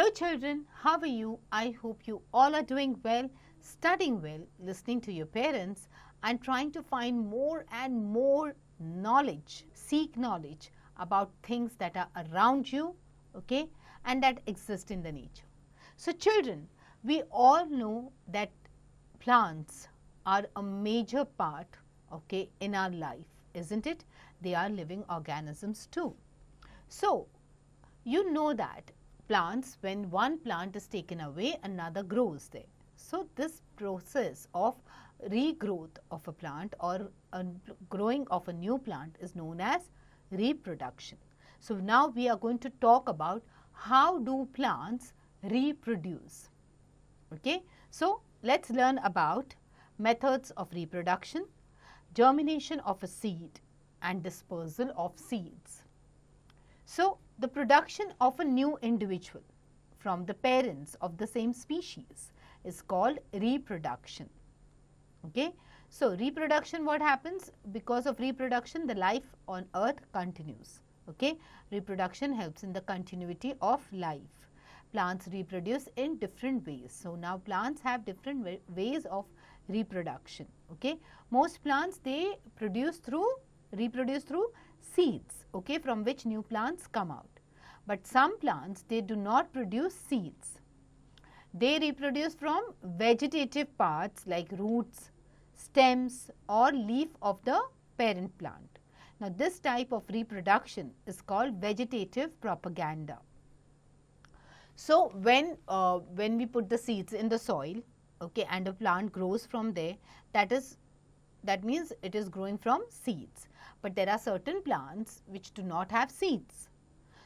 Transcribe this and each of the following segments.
Hello children, how are you? I hope you all are doing well, studying well, listening to your parents and trying to find more and more knowledge, seek knowledge about things that are around you, okay, and that exist in the nature. So children, we all know that plants are a major part, okay, in our life, isn't it? They are living organisms too. So, you know that plants, when one plant is taken away, another grows there. So, this process of regrowth of a plant or growing of a new plant is known as reproduction. So, now we are going to talk about how do plants reproduce. Okay? So, let us learn about methods of reproduction, germination of a seed and dispersal of seeds. So, the production of a new individual from the parents of the same species is called reproduction. Okay? So, reproduction, what happens? Because of reproduction, the life on earth continues. Okay? Reproduction helps in the continuity of life. Plants reproduce in different ways. So, now plants have different ways of reproduction. Okay? Most plants, they reproduce through seeds, okay, from which new plants come out. But some plants, they do not produce seeds. They reproduce from vegetative parts like roots, stems or leaf of the parent plant. Now, this type of reproduction is called vegetative propaganda. So, when we put the seeds in the soil, okay, and a plant grows from there, that means it is growing from seeds. But there are certain plants which do not have seeds.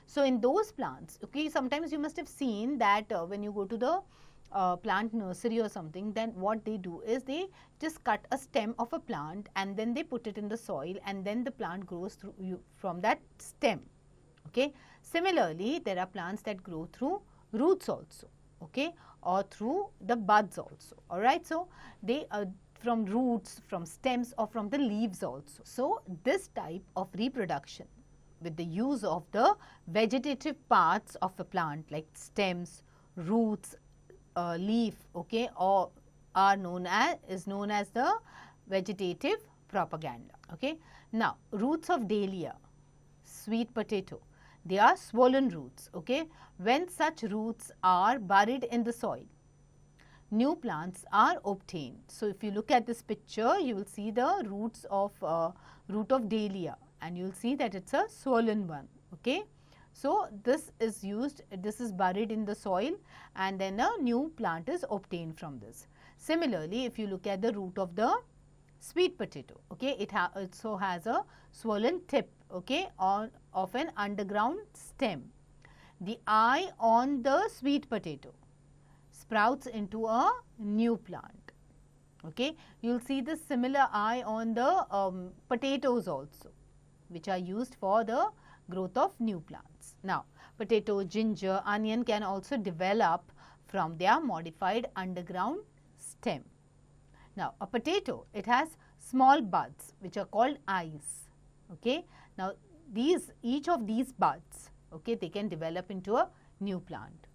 So, in those plants, okay, sometimes you must have seen that when you go to the plant nursery or something, then what they do is they just cut a stem of a plant and then they put it in the soil and then the plant grows from that stem. Okay. Similarly, there are plants that grow through roots also, okay, or through the buds also. Alright. So, they from roots, from stems or from the leaves also. So, this type of reproduction with the use of the vegetative parts of a plant like stems, roots, leaf, okay, or is known as the vegetative propaganda. Okay. Now, roots of dahlia, sweet potato, they are swollen roots. Okay. When such roots are buried in the soil, new plants are obtained. So, if you look at this picture, you will see the roots of root of dahlia and you will see that it is a swollen one. Okay. So, this is used, this is buried in the soil and then a new plant is obtained from this. Similarly, if you look at the root of the sweet potato, okay, it also has a swollen tip, okay, of an underground stem. The eye on the sweet potato sprouts into a new plant. Okay. You will see the similar eye on the potatoes also, which are used for the growth of new plants. Now, potato, ginger, onion can also develop from their modified underground stem. Now, a potato, it has small buds which are called eyes. Okay. Now, each of these buds, okay, they can develop into a new plant.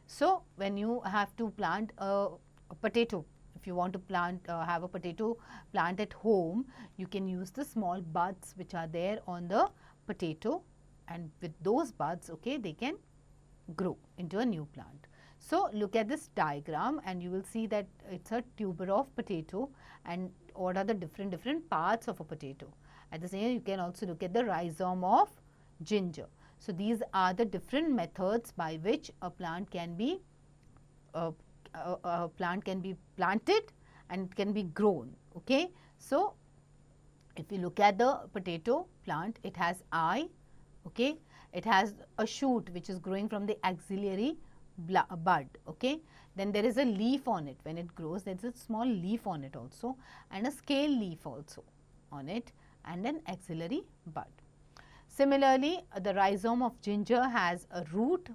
So, when you have to plant a potato, if you want to have a potato plant at home, you can use the small buds which are there on the potato and with those buds, okay, they can grow into a new plant. So, look at this diagram and you will see that it is a tuber of potato and what are the different parts of a potato. At the same, you can also look at the rhizome of ginger. So, these are the different methods by which a plant can be planted and can be grown. Okay. So, if you look at the potato plant, it has eye, okay, it has a shoot which is growing from the axillary bud. Okay. Then there is a leaf on it. When it grows, there is a small leaf on it also and a scale leaf also on it and an axillary bud. Similarly, the rhizome of ginger has a root.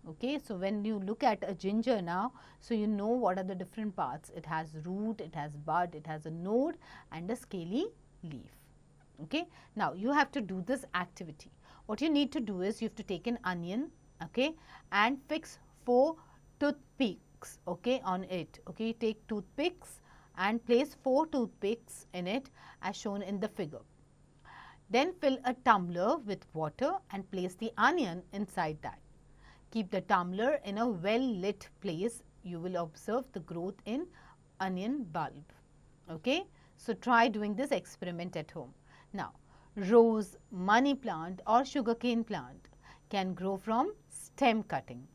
Okay. So, when you look at a ginger now, so you know what are the different parts. It has root, it has bud, it has a node and a scaly leaf. Okay. Now, you have to do this activity. What you need to do is you have to take an onion, okay, and fix 4 toothpicks, okay, on it. Okay, take toothpicks and place 4 toothpicks in it as shown in the figure. Then fill a tumbler with water and place the onion inside that. Keep the tumbler in a well lit place. You will observe the growth in onion bulb. Okay, so try doing this experiment at home. Now, rose, money plant or sugarcane plant can grow from stem cutting.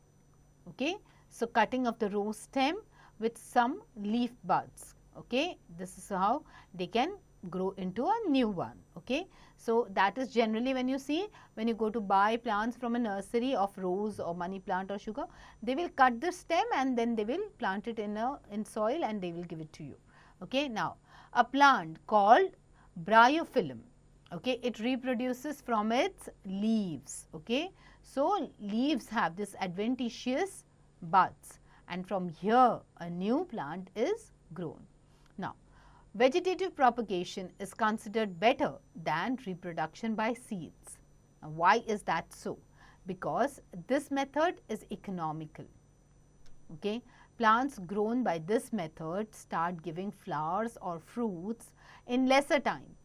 Okay, so cutting of the rose stem with some leaf buds. Okay, this is how they can grow into a new one. Okay, so that is generally when you see, when you go to buy plants from a nursery of rose or money plant or sugar, they will cut the stem and then they will plant it in soil and they will give it to you. Okay, now a plant called bryophyllum. Okay, it reproduces from its leaves. Okay, so leaves have this adventitious buds and from here a new plant is grown. Now, vegetative propagation is considered better than reproduction by seeds. Now, why is that so? Because this method is economical. Okay, plants grown by this method start giving flowers or fruits in lesser time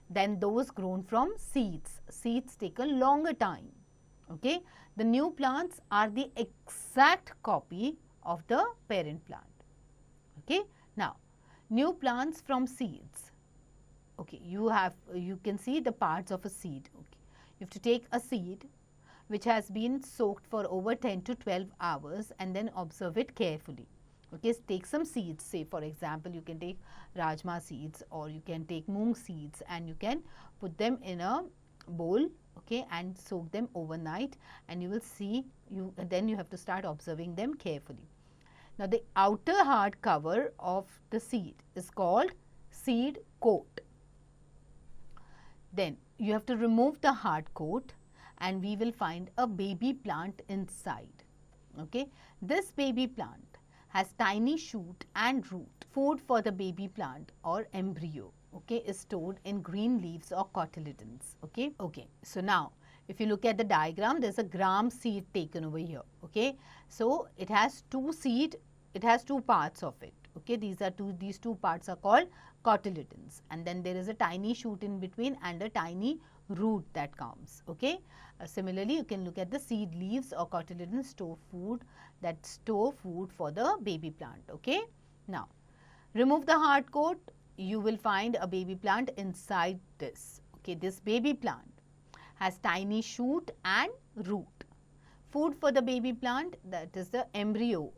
than those grown from seeds. Seeds take a longer time. Okay, the new plants are the exact copy of the parent plant. Okay, now new plants from seeds. Okay, you can see the parts of a seed. Okay, you have to take a seed which has been soaked for over 10 to 12 hours and then observe it carefully. Okay, take some seeds, say for example you can take rajma seeds or you can take moong seeds and you can put them in a bowl, okay, and soak them overnight and you will see, then you have to start observing them carefully. Now, the outer hard cover of the seed is called seed coat. Then you have to remove the hard coat and we will find a baby plant inside. Okay, this baby plant has tiny shoot and root. Food for the baby plant or embryo, okay, is stored in green leaves or cotyledons. Okay, so now if you look at the diagram, there is a gram seed taken over here. Okay, so it has two parts of it. Okay, these two parts are called cotyledons and then there is a tiny shoot in between and a tiny root that comes. Okay, similarly you can look at the seed leaves or cotyledons store food for the baby plant. Okay, now remove the hard coat, you will find a baby plant inside this. Okay, this baby plant has tiny shoot and root. Food for the baby plant, that is the embryo,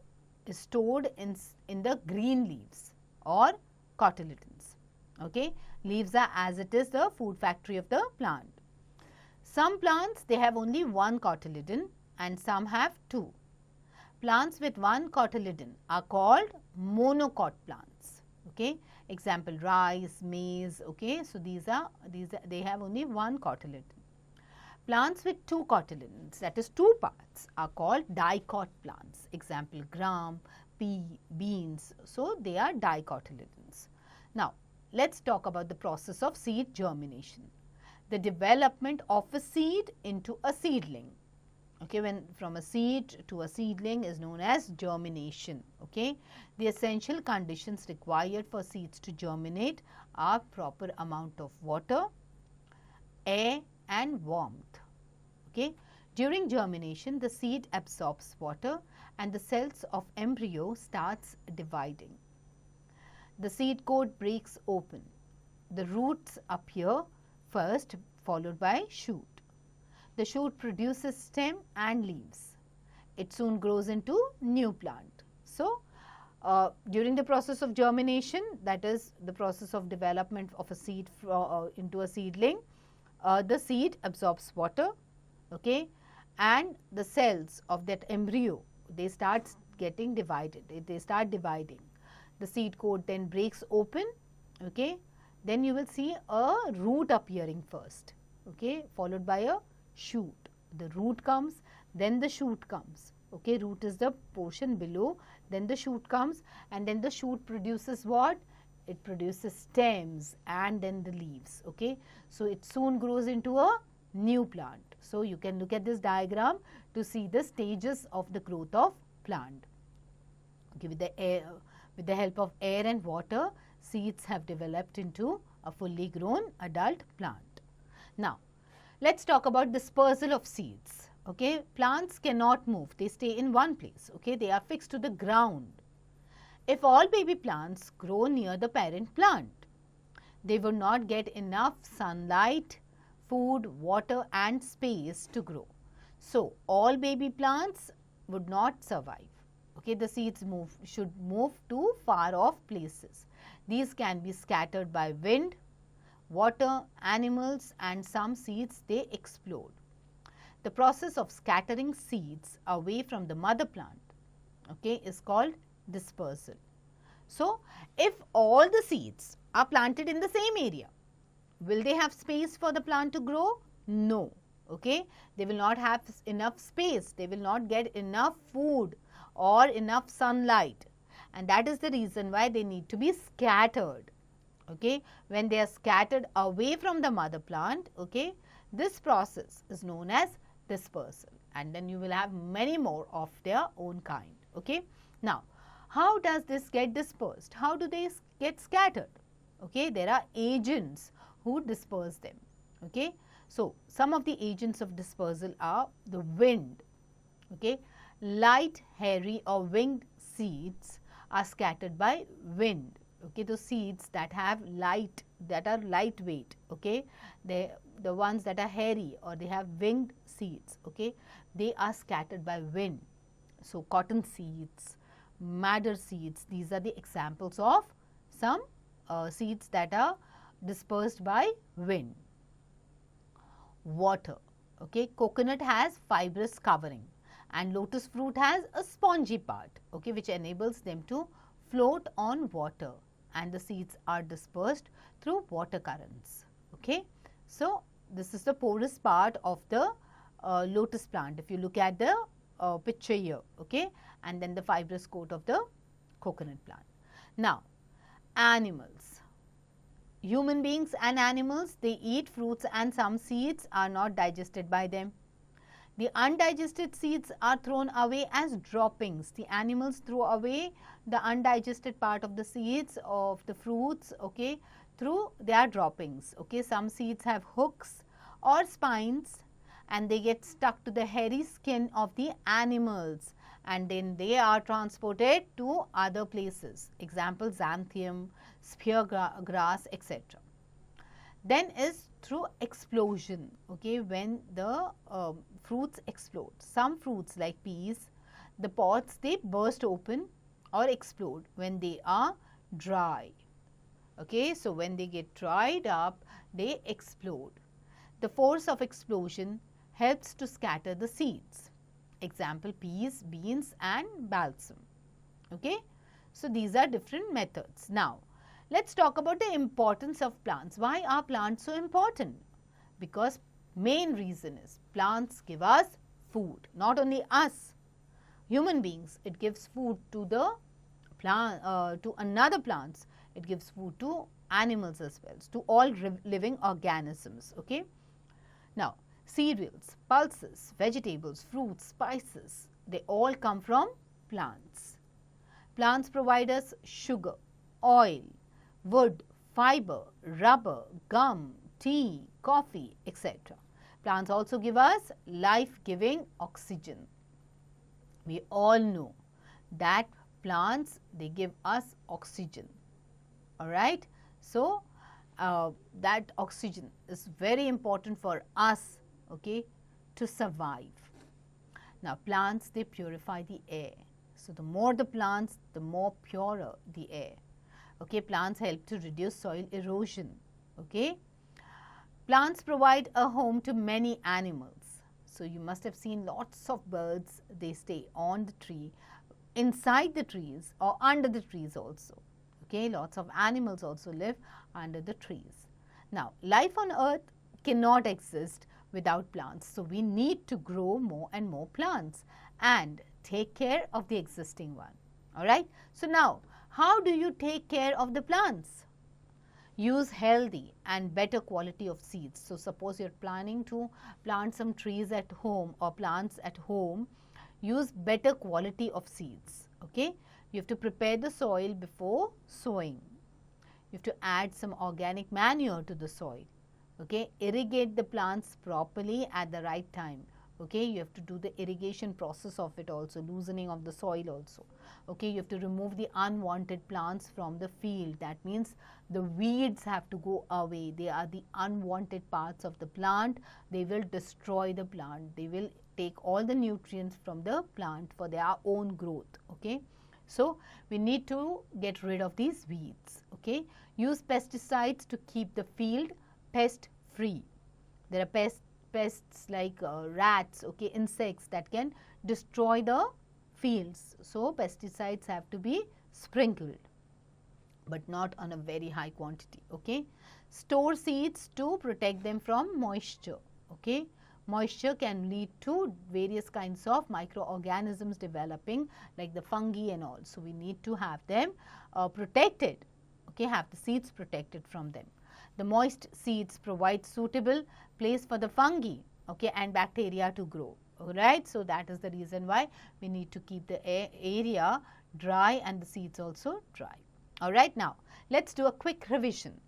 is stored in the green leaves or cotyledons. Okay, leaves are as it is the food factory of the plant. Some plants, they have only one cotyledon and some have two. Plants with one cotyledon are called monocot plants. Okay, example rice, maize. Okay, so they have only one cotyledon. Plants with two cotyledons, that is two parts, are called dicot plants. Example gram, pea, beans. So they are dicotyledons. Now let's talk about the process of seed germination. The development of a seed into a seedling. Okay, when from a seed to a seedling is known as germination. Okay, the essential conditions required for seeds to germinate are proper amount of water, air and warmth. Okay, during germination the seed absorbs water and the cells of embryo starts dividing. The seed coat breaks open. The roots appear first, followed by shoot. The shoot produces stem and leaves. It soon grows into new plant. So, during the process of germination, that is the process of development of a seed into a seedling, the seed absorbs water, okay, and the cells of that embryo, they start getting divided. They start dividing. The seed coat then breaks open, okay. Then you will see a root appearing first, okay, followed by a shoot. The root comes, then the shoot comes. Okay, root is the portion below, then the shoot comes, and then the shoot produces what? It produces stems and then the leaves. Okay, so it soon grows into a new plant. So you can look at this diagram to see the stages of the growth of plant. Okay, with the help of air and water, seeds have developed into a fully grown adult plant. Now, let's talk about dispersal of seeds. Okay, plants cannot move, they stay in one place. Okay, they are fixed to the ground. If all baby plants grow near the parent plant, they will not get enough sunlight, food, water and space to grow. So, all baby plants would not survive. Okay, the seeds should move to far off places. These can be scattered by wind, water, animals and some seeds they explode. The process of scattering seeds away from the mother plant, okay, is called dispersal. So, if all the seeds are planted in the same area, will they have space for the plant to grow? No. Okay, they will not have enough space, they will not get enough food or enough sunlight, and that is the reason why they need to be scattered. Okay, when they are scattered away from the mother plant, okay, this process is known as dispersal, and then you will have many more of their own kind. Okay, now how does this get dispersed? How do they get scattered? Okay, there are agents who disperse them. Okay, so some of the agents of dispersal are the wind. Okay, light, hairy or winged seeds are scattered by wind. Okay, those seeds that have light, that are lightweight, okay, the ones that are hairy or they have winged seeds, okay, they are scattered by wind. So, cotton seeds, madder seeds, these are the examples of some seeds that are dispersed by wind. Water, okay, coconut has fibrous covering and lotus fruit has a spongy part, okay, which enables them to float on water, and the seeds are dispersed through water currents. Okay, so this is the porous part of the lotus plant. If you look at the picture here, okay, and then the fibrous coat of the coconut plant. Now, animals. Human beings and animals, they eat fruits and some seeds are not digested by them. The undigested seeds are thrown away as droppings. The animals throw away the undigested part of the seeds of the fruits, okay, through their droppings. Okay, some seeds have hooks or spines and they get stuck to the hairy skin of the animals, and then they are transported to other places. Example, xanthium, spear grass, etc. Then is through explosion, okay, when the fruits explode. Some fruits like peas, the pods, they burst open or explode when they are dry. Okay, so when they get dried up, they explode. The force of explosion helps to scatter the seeds. Example, peas, beans and balsam. Okay, so these are different methods. Now, let's talk about the importance of plants. Why are plants so important? Because main reason is plants give us food, not only us, human beings, it gives food to the plant, to another plants, it gives food to animals as well, to all living organisms. Okay. Now, cereals, pulses, vegetables, fruits, spices, they all come from plants. Plants provide us sugar, oil, wood, fiber, rubber, gum, tea, coffee, etc. Plants also give us life-giving oxygen. We all know that plants, they give us oxygen. Alright. So, that oxygen is very important for us, okay, to survive. Now, plants, they purify the air. So, the more the plants, the more purer the air. Okay, plants help to reduce soil erosion. Okay, plants provide a home to many animals. So, you must have seen lots of birds, they stay on the tree, inside the trees or under the trees also. Okay, lots of animals also live under the trees. Now, life on earth cannot exist without plants. So, we need to grow more and more plants and take care of the existing one. Alright. So, now, how do you take care of the plants? Use healthy and better quality of seeds. So, suppose you are planning to plant some trees at home or plants at home, use better quality of seeds. Okay, you have to prepare the soil before sowing. You have to add some organic manure to the soil. Okay, irrigate the plants properly at the right time. Okay, you have to do the irrigation process of it also, loosening of the soil also. Okay, you have to remove the unwanted plants from the field. That means the weeds have to go away. They are the unwanted parts of the plant. They will destroy the plant. They will take all the nutrients from the plant for their own growth. Okay, so we need to get rid of these weeds. Okay, use pesticides to keep the field pest free. There are pests like rats, okay, insects that can destroy the fields. So pesticides have to be sprinkled, but not on a very high quantity. Okay, store seeds to protect them from moisture. Okay, moisture can lead to various kinds of microorganisms developing, like the fungi and all. So we need to have them protected. Okay, have the seeds protected from them. The moist seeds provide suitable place for the fungi, okay, and bacteria to grow. Alright, so that is the reason why we need to keep the area dry and the seeds also dry. Alright, now let's do a quick revision.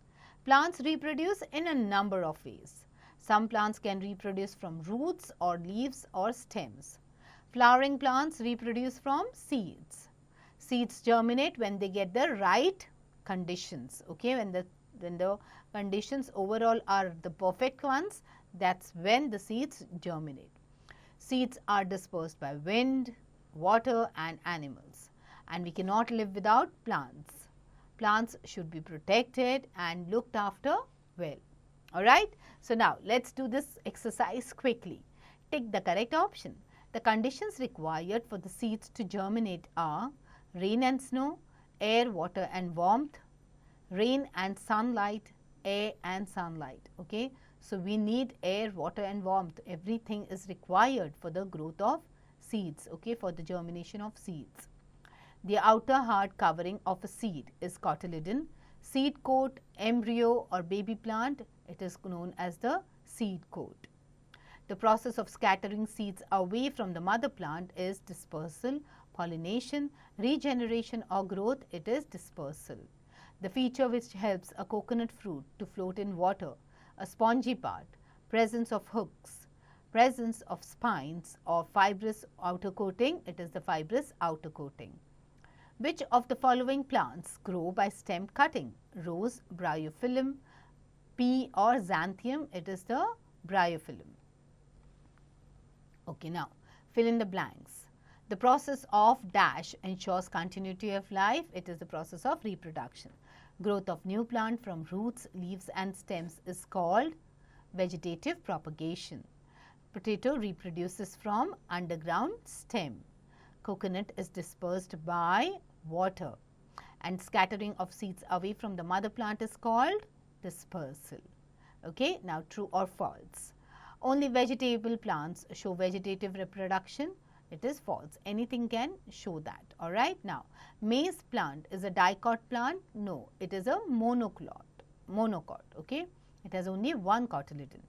Plants reproduce in a number of ways. Some plants can reproduce from roots or leaves or stems. Flowering plants reproduce from seeds. Seeds germinate when they get the right conditions. Okay, when the conditions overall are the perfect ones, that's when the seeds germinate. Seeds are dispersed by wind, water and animals, and we cannot live without plants. Plants should be protected and looked after well. Alright, so now let's do this exercise quickly. Tick the correct option. The conditions required for the seeds to germinate are rain and snow, air, water and warmth, rain and sunlight, air and sunlight. Okay, so we need air, water and warmth. Everything is required for the growth of seeds, okay, for the germination of seeds. The outer hard covering of a seed is cotyledon. Seed coat, embryo or baby plant, it is known as the seed coat. The process of scattering seeds away from the mother plant is dispersal. Pollination, regeneration or growth, it is dispersal. The feature which helps a coconut fruit to float in water, a spongy part, presence of hooks, presence of spines or fibrous outer coating, it is the fibrous outer coating. Which of the following plants grow by stem cutting? Rose, bryophyllum, pea or xanthium, it is the bryophyllum. Okay, now fill in the blanks. The process of dash ensures continuity of life, it is the process of reproduction. Growth of new plant from roots, leaves and stems is called vegetative propagation. Potato reproduces from underground stem. Coconut is dispersed by water, and scattering of seeds away from the mother plant is called dispersal. Okay, now true or false? Only vegetable plants show vegetative reproduction. It is false. Anything can show that. Alright. Now, maize plant is a dicot plant? No, it is a monocot. Okay, it has only one cotyledon.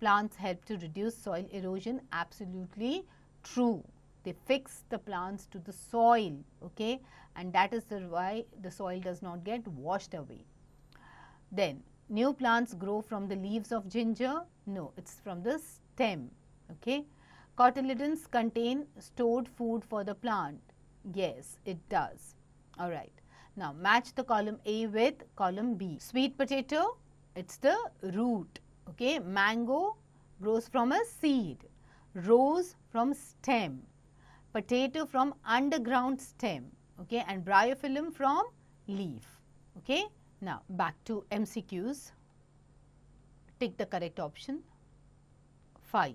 Plants help to reduce soil erosion? Absolutely true. They fix the plants to the soil, okay, and that is why the soil does not get washed away. Then, new plants grow from the leaves of ginger? No, it's from the stem, okay. Cotyledons contain stored food for the plant? Yes, it does. Alright. Now, match the column A with column B. Sweet potato, it's the root, okay. Mango grows from a seed. Rose from stem. Potato from underground stem, okay, and bryophyllum from leaf, okay. Now, back to MCQs. Tick the correct option. 5.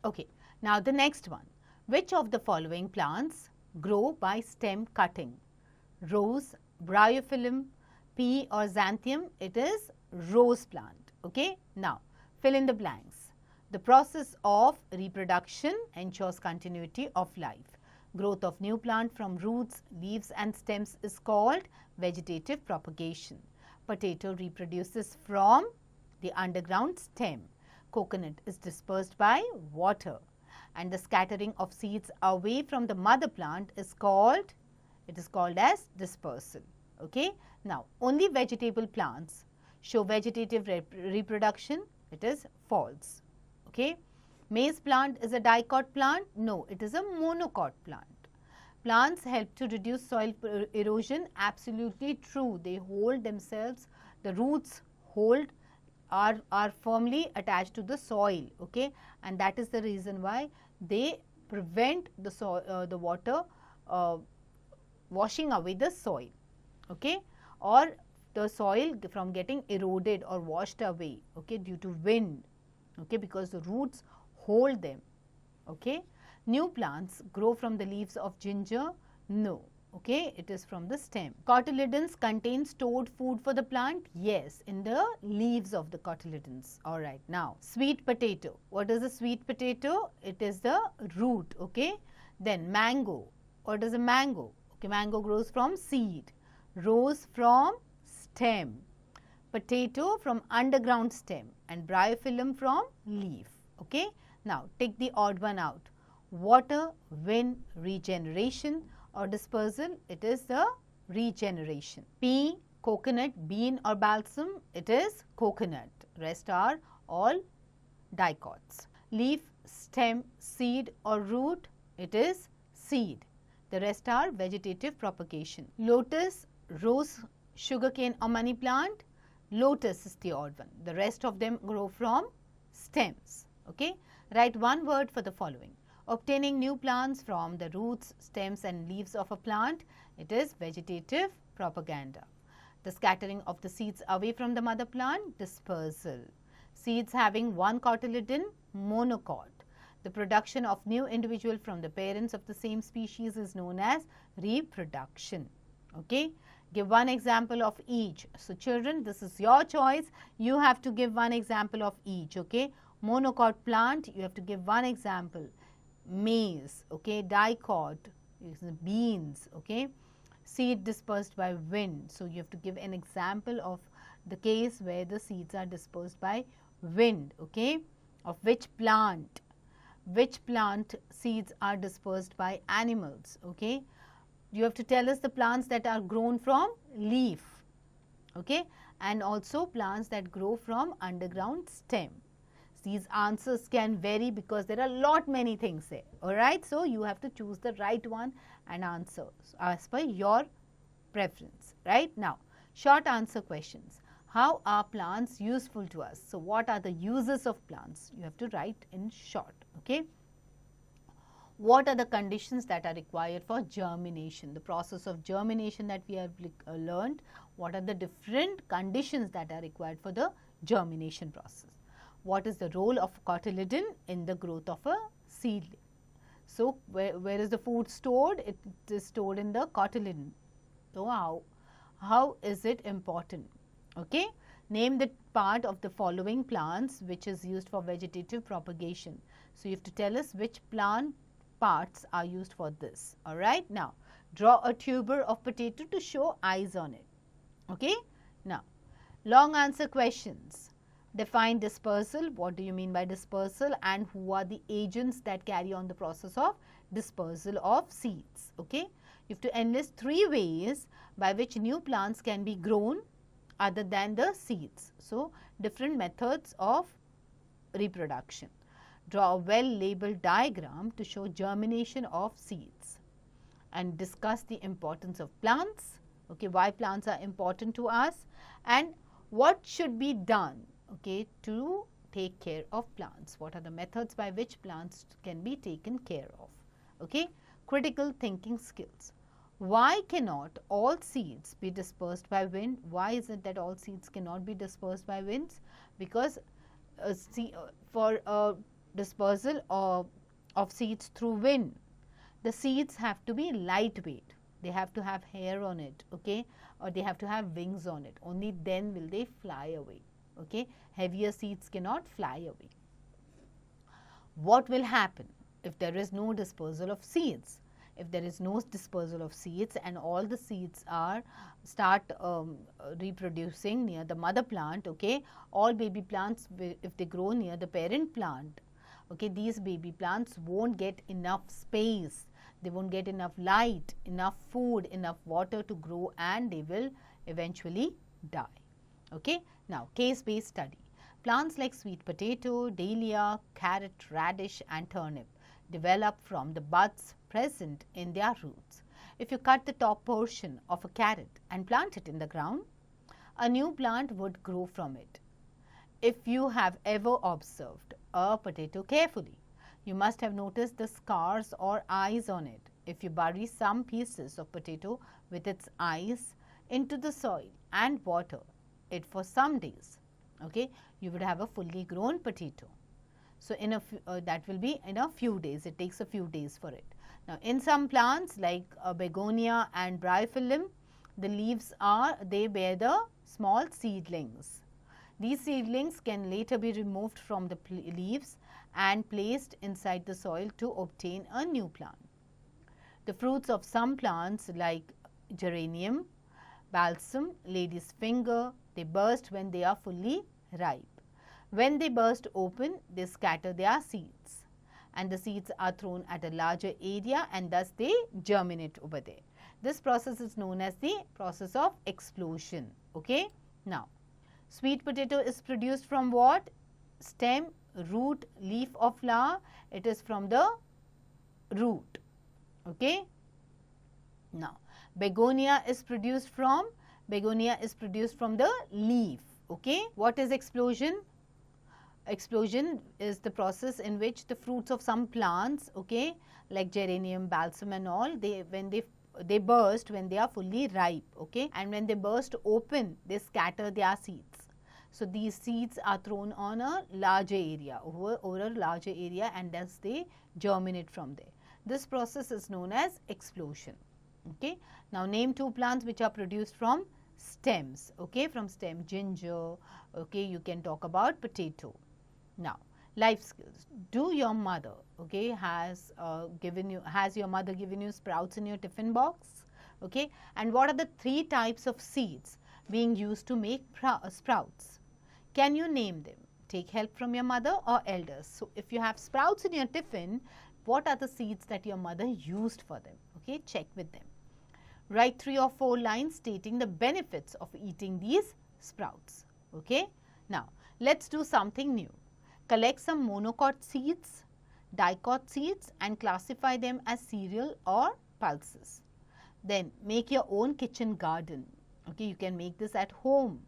Okay. Now, the next one. Which of the following plants grow by stem cutting? Rose, bryophyllum, pea or xanthium? It is rose plant. Okay. Now, fill in the blanks. The process of reproduction ensures continuity of life. Growth of new plant from roots, leaves and stems is called vegetative propagation. Potato reproduces from the underground stem. Coconut is dispersed by water. and the scattering of seeds away from the mother plant is called, it is called as dispersal. Okay. Now, only vegetable plants show vegetative reproduction, it is false. Okay. Maize plant is a dicot plant? No, it is a monocot plant. Plants help to reduce soil erosion? Absolutely true. They hold themselves, the roots hold, are firmly attached to the soil, okay, and that is the reason why they prevent the soil, the water washing away the soil, okay, or the soil from getting eroded or washed away, okay, due to wind, okay, because the roots hold them, okay. New plants grow from the leaves of ginger? No. Okay, it is from the stem. Cotyledons contain stored food for the plant? Yes, in the leaves of the cotyledons. Alright, now sweet potato. What is a sweet potato? It is the root, okay. Then mango. What is a mango? Okay, mango grows from seed. Rose from stem. Potato from underground stem and bryophyllum from leaf, okay. Now, take the odd one out. Water, wind, regeneration or dispersal, it is the regeneration. Pea, coconut, bean or balsam, it is coconut. Rest are all dicots. Leaf, stem, seed or root, it is seed. The rest are vegetative propagation. Lotus, rose, sugarcane or money plant, lotus is the odd one. The rest of them grow from stems. Okay. Write one word for the following. Obtaining new plants from the roots, stems and leaves of a plant, it is vegetative propaganda. The scattering of the seeds away from the mother plant, dispersal. Seeds having one cotyledon, monocot. The production of new individual from the parents of the same species is known as reproduction. Okay. Give one example of each. So, children, this is your choice. You have to give one example of each. Okay. Monocot plant, you have to give one example. Maize, okay, dicot, beans, okay, seed dispersed by wind. So, you have to give an example of the case where the seeds are dispersed by wind, okay, of which plant seeds are dispersed by animals, okay. You have to tell us the plants that are grown from leaf, okay, and also plants that grow from underground stem. These answers can vary because there are many things there, alright. So, you have to choose the right one and answer as per your preference, right. Now, short answer questions. How are plants useful to us? So, what are the uses of plants? You have to write in short, okay. What are the conditions that are required for germination? The process of germination that we have learned. What are the different conditions that are required for the germination process? What is the role of cotyledon in the growth of a seedling? So, where is the food stored? It is stored in the cotyledon. So, how is it important? Okay. Name the part of the following plants which is used for vegetative propagation. So, you have to tell us which plant parts are used for this. Alright. Now, draw a tuber of potato to show eyes on it. Okay. Now, long answer questions. Define dispersal. What do you mean by dispersal and who are the agents that carry on the process of dispersal of seeds? Okay. You have to enlist 3 ways by which new plants can be grown other than the seeds. So, different methods of reproduction. Draw a well-labeled diagram to show germination of seeds and discuss the importance of plants, okay, why plants are important to us and what should be done, okay, to take care of plants. What are the methods by which plants can be taken care of, okay. Critical thinking skills. Why cannot all seeds be dispersed by wind? Why is it that all seeds cannot be dispersed by winds? Because for dispersal of seeds through wind, the seeds have to be lightweight. They have to have hair on it, okay, or they have to have wings on it. Only then will they fly away, okay. Heavier seeds cannot fly away. What will happen if there is no dispersal of seeds? If there is no dispersal of seeds and all the seeds start reproducing near the mother plant, okay, all baby plants, if they grow near the parent plant, Okay, these baby plants won't get enough space, they won't get enough light, enough food, enough water to grow, and they will eventually die. Okay, now case-based study. Plants like sweet potato, dahlia, carrot, radish and turnip develop from the buds present in their roots. If you cut the top portion of a carrot and plant it in the ground, a new plant would grow from it. If you have ever observed a potato carefully, you must have noticed the scars or eyes on it. If you bury some pieces of potato with its eyes into the soil and water it for some days, okay, you would have a fully grown potato. So, that will be in a few days, it takes a few days for it. Now, in some plants like begonia and bryophyllum, the leaves they bear the small seedlings. These seedlings can later be removed from the leaves and placed inside the soil to obtain a new plant. The fruits of some plants like geranium, balsam, lady's finger, they burst when they are fully ripe. When they burst open, they scatter their seeds, and the seeds are thrown at a larger area and thus they germinate over there. This process is known as the process of explosion. Okay? Now, sweet potato is produced from what? Stem, root, leaf or flower. It is from the root. Okay? Now, begonia is produced from the leaf. Okay? What is explosion? Explosion is the process in which the fruits of some plants, okay, like geranium, balsam and all, they burst when they are fully ripe, okay, and when they burst open, they scatter their seeds. So, these seeds are thrown on a larger area, over a larger area, and thus they germinate from there. This process is known as explosion. Okay. Now, name two plants which are produced from stems, okay, from stem. Ginger, okay, you can talk about potato. Now, life skills. Do your mother, okay, has your mother given you sprouts in your tiffin box? Okay, and what are the three types of seeds being used to make sprouts? Can you name them? Take help from your mother or elders. So, if you have sprouts in your tiffin, what are the seeds that your mother used for them? Okay, check with them. Write 3 or 4 lines stating the benefits of eating these sprouts. Okay, now let's do something new. Collect some monocot seeds, dicot seeds and classify them as cereal or pulses. Then make your own kitchen garden. Okay, you can make this at home.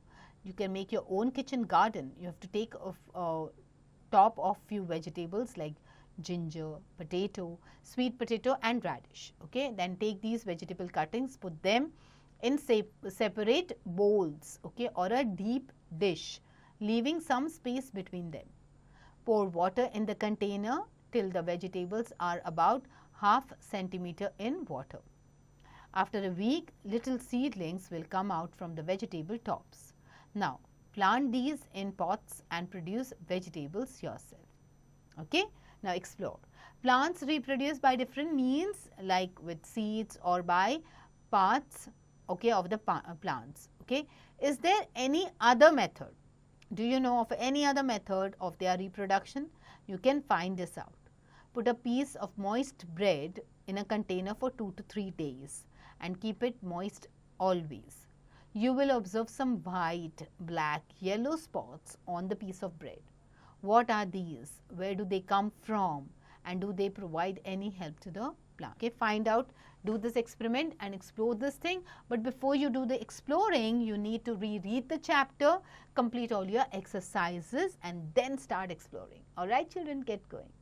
You can make your own kitchen garden. You have to take a top of few vegetables like ginger, potato, sweet potato and radish. Okay, then take these vegetable cuttings, put them in separate bowls, okay, or a deep dish, leaving some space between them. Pour water in the container till the vegetables are about half centimeter in water. After a week, little seedlings will come out from the vegetable tops. Now, plant these in pots and produce vegetables yourself. Okay? Now, explore. Plants reproduce by different means like with seeds or by parts, okay, of the plants. Okay? Is there any other method? Do you know of any other method of their reproduction? You can find this out. Put a piece of moist bread in a container for 2 to 3 days and keep it moist always. You will observe some white, black, yellow spots on the piece of bread. What are these? Where do they come from? And do they provide any help to the plant? Okay, find out, do this experiment and explore this thing. But before you do the exploring, you need to reread the chapter, complete all your exercises and then start exploring. Alright children, get going.